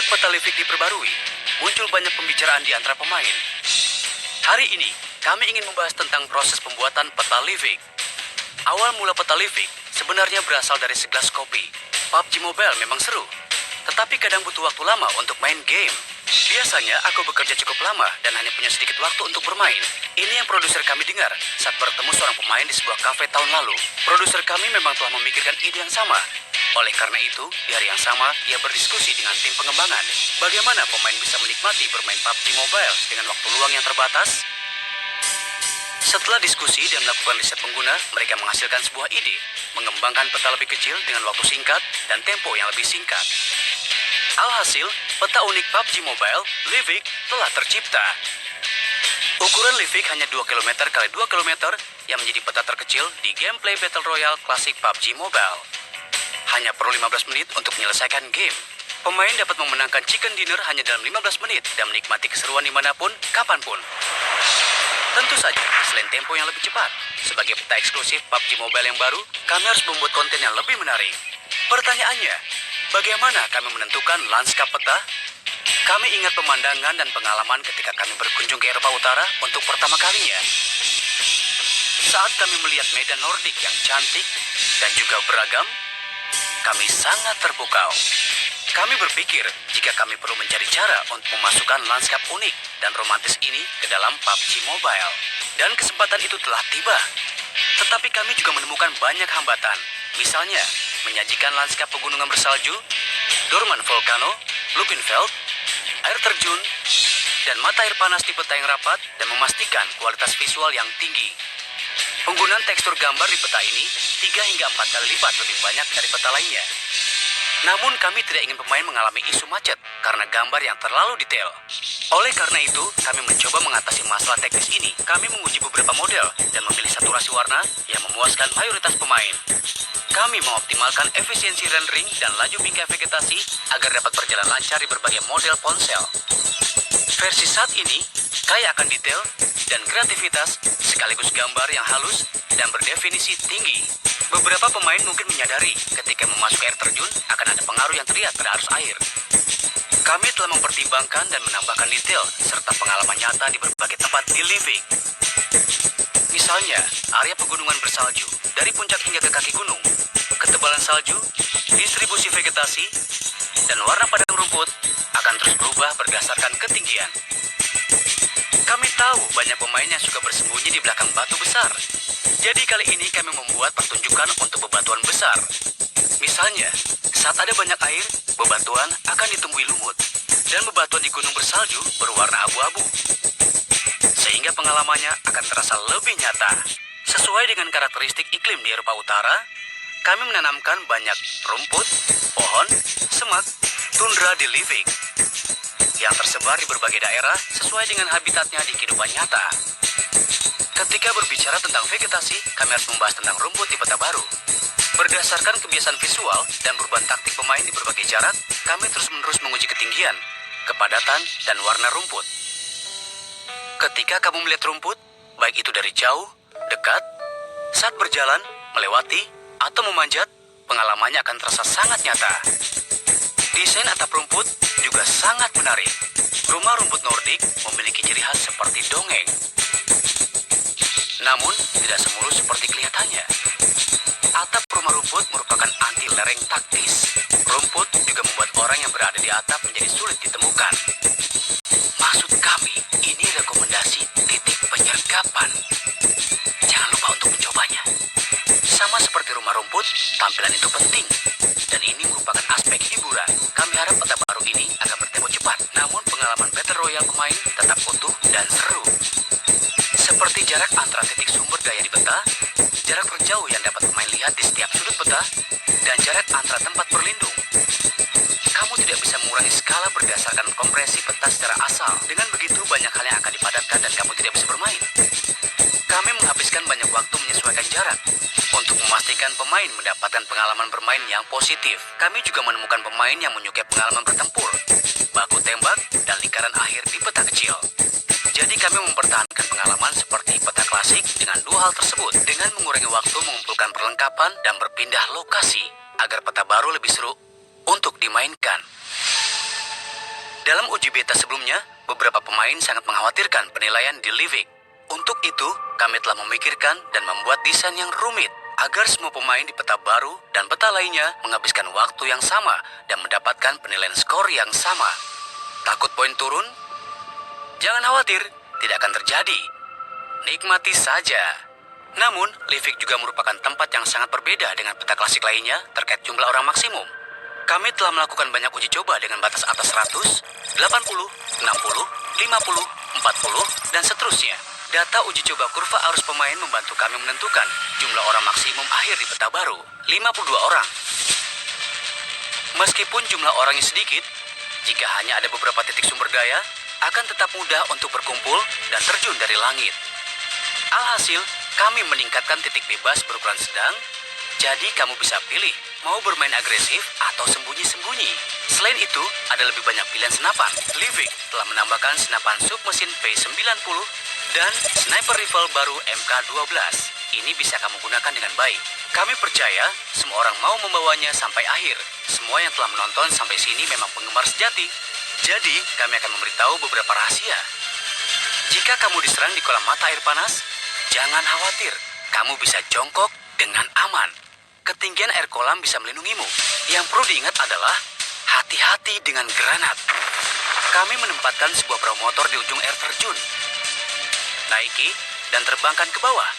Sejak peta Livik diperbarui, muncul banyak pembicaraan di antara pemain. Hari ini, kami ingin membahas tentang proses pembuatan peta Livik. Awal mula peta Livik sebenarnya berasal dari segelas kopi. PUBG Mobile memang seru, tetapi kadang butuh waktu lama untuk main game. Biasanya aku bekerja cukup lama dan hanya punya sedikit waktu untuk bermain. Ini yang produser kami dengar saat bertemu seorang pemain di sebuah kafe tahun lalu. Produser kami memang telah memikirkan ide yang sama. Oleh karena itu, di hari yang sama, ia berdiskusi dengan tim pengembangan. Bagaimana pemain bisa menikmati bermain PUBG Mobile dengan waktu luang yang terbatas? Setelah diskusi dan melakukan riset pengguna, mereka menghasilkan sebuah ide, mengembangkan peta lebih kecil dengan waktu singkat dan tempo yang lebih singkat. Alhasil, peta unik PUBG Mobile, Livik, telah tercipta. Ukuran Livik hanya 2 km x 2 km yang menjadi peta terkecil di gameplay Battle Royale klasik PUBG Mobile. Hanya perlu 15 menit untuk menyelesaikan game. Pemain dapat memenangkan chicken dinner hanya dalam 15 menit dan menikmati keseruan dimanapun, kapanpun. Tentu saja, selain tempo yang lebih cepat, sebagai peta eksklusif PUBG Mobile yang baru, kami harus membuat konten yang lebih menarik. Pertanyaannya, bagaimana kami menentukan lanskap peta? Kami ingat pemandangan dan pengalaman ketika kami berkunjung ke Eropa Utara untuk pertama kalinya. Saat kami melihat medan Nordik yang cantik dan juga beragam, kami sangat terpukau. Kami berpikir jika kami perlu mencari cara untuk memasukkan lanskap unik dan romantis ini ke dalam PUBG Mobile. Dan kesempatan itu telah tiba. Tetapi kami juga menemukan banyak hambatan. Misalnya, menyajikan lanskap pegunungan bersalju, dorman volcano, Lupinfeld, air terjun, dan mata air panas di peta yang rapat dan memastikan kualitas visual yang tinggi. Penggunaan tekstur gambar di peta ini 3 hingga 4 kali lipat lebih banyak dari peta lainnya. Namun kami tidak ingin pemain mengalami isu macet karena gambar yang terlalu detail. Oleh karena itu, kami mencoba mengatasi masalah teknis ini. Kami menguji beberapa model dan memilih saturasi warna yang memuaskan mayoritas pemain. Kami mengoptimalkan efisiensi rendering dan laju bingkai vegetasi agar dapat berjalan lancar di berbagai model ponsel. Versi saat ini kaya akan detail dan kreativitas sekaligus gambar yang halus dan berdefinisi tinggi. Beberapa pemain mungkin menyadari ketika memasuki air terjun akan ada pengaruh yang terlihat pada arus air. Kami telah mempertimbangkan dan menambahkan detail serta pengalaman nyata di berbagai tempat di Livik. Misalnya, area pegunungan bersalju dari puncak hingga ke kaki gunung, ketebalan salju, distribusi vegetasi, dan warna padang rumput akan terus berubah berdasarkan ketinggian. Kami tahu banyak pemain yang suka bersembunyi di belakang batu besar. Jadi kali ini kami membuat pertunjukan untuk bebatuan besar. Misalnya, saat ada banyak air, bebatuan akan ditumbuhi lumut. Dan bebatuan di gunung bersalju berwarna abu-abu. Sehingga pengalamannya akan terasa lebih nyata. Sesuai dengan karakteristik iklim di Eropa Utara, kami menanamkan banyak rumput, pohon, semak, tundra di Livik yang tersebar di berbagai daerah sesuai dengan habitatnya di kehidupan nyata. Ketika berbicara tentang vegetasi, kami harus membahas tentang rumput di peta baru. Berdasarkan kebiasaan visual dan perubahan taktik pemain di berbagai jarak, kami terus-menerus menguji ketinggian, kepadatan, dan warna rumput. Ketika kamu melihat rumput, baik itu dari jauh, dekat, saat berjalan, melewati, atau memanjat, pengalamannya akan terasa sangat nyata. Desain atap rumput juga sangat menarik. Rumah rumput Nordik memiliki ciri khas seperti dongeng. Namun, tidak semulus seperti kelihatannya. Atap rumah rumput merupakan anti lereng taktis. Rumput juga membuat orang yang berada di atap menjadi sulit ditemukan. Maksud kami, ini rekomendasi titik penyergapan. Jangan lupa untuk mencobanya. Sama seperti rumah rumput, tampilan itu penting. Dan ini merupakan aspek hiburan. Kami harap peta baru ini akan bertempo cepat. Namun pengalaman Battle Royale pemain tetap utuh dan seru. Seperti jarak antara titik sumber daya di peta, jarak terjauh yang dapat pemain lihat di setiap sudut peta, dan jarak antara tempat berlindung. Kamu tidak bisa mengurangi skala berdasarkan kompresi peta secara asal. Dengan begitu, banyak hal yang akan dipadatkan dan kamu tidak bisa bermain. Kami menghabiskan banyak waktu menyesuaikan jarak untuk memastikan pemain mendapatkan pengalaman bermain yang positif. Kami juga menemukan pemain yang menyukai pengalaman bertempur, baku tembak, dan lingkaran akhir di peta kecil. Jadi kami mempertahankan pengalaman seperti peta klasik dengan dua hal tersebut dengan mengurangi waktu mengumpulkan perlengkapan dan berpindah lokasi agar peta baru lebih seru untuk dimainkan. Di beta sebelumnya, beberapa pemain sangat mengkhawatirkan penilaian di Livik. Untuk itu, kami telah memikirkan dan membuat desain yang rumit agar semua pemain di peta baru dan peta lainnya menghabiskan waktu yang sama dan mendapatkan penilaian skor yang sama. Takut poin turun? Jangan khawatir, tidak akan terjadi. Nikmati saja. Namun, Livik juga merupakan tempat yang sangat berbeda dengan peta klasik lainnya terkait jumlah orang maksimum. Kami telah melakukan banyak uji coba dengan batas atas 100, 80, 60, 50, 40, dan seterusnya. Data uji coba kurva arus pemain membantu kami menentukan jumlah orang maksimum akhir di peta baru, 52 orang. Meskipun jumlah orangnya sedikit, jika hanya ada beberapa titik sumber daya, akan tetap mudah untuk berkumpul dan terjun dari langit. Alhasil, kami meningkatkan titik bebas berukuran sedang, jadi kamu bisa pilih mau bermain agresif atau sembunyi-sembunyi. Selain itu, ada lebih banyak pilihan senapan. Livik telah menambahkan senapan submesin P90 dan sniper rifle baru MK12. Ini bisa kamu gunakan dengan baik. Kami percaya semua orang mau membawanya sampai akhir. Semua yang telah menonton sampai sini memang penggemar sejati. Jadi, kami akan memberitahu beberapa rahasia. Jika kamu diserang di kolam mata air panas, jangan khawatir. Kamu bisa jongkok dengan aman. Ketinggian air kolam bisa melindungimu. Yang perlu diingat adalah hati-hati dengan granat. Kami menempatkan sebuah perahu motor di ujung air terjun. Naiki dan terbangkan ke bawah.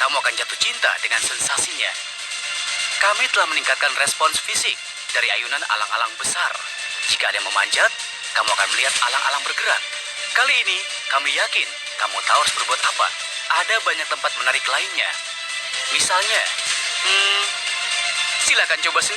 Kamu akan jatuh cinta dengan sensasinya. Kami telah meningkatkan respons fisik dari ayunan alang-alang besar. Jika ada yang memanjat, kamu akan melihat alang-alang bergerak. Kali ini, kami yakin kamu tahu harus berbuat apa. Ada banyak tempat menarik lainnya. Misalnya, silakan coba sendiri.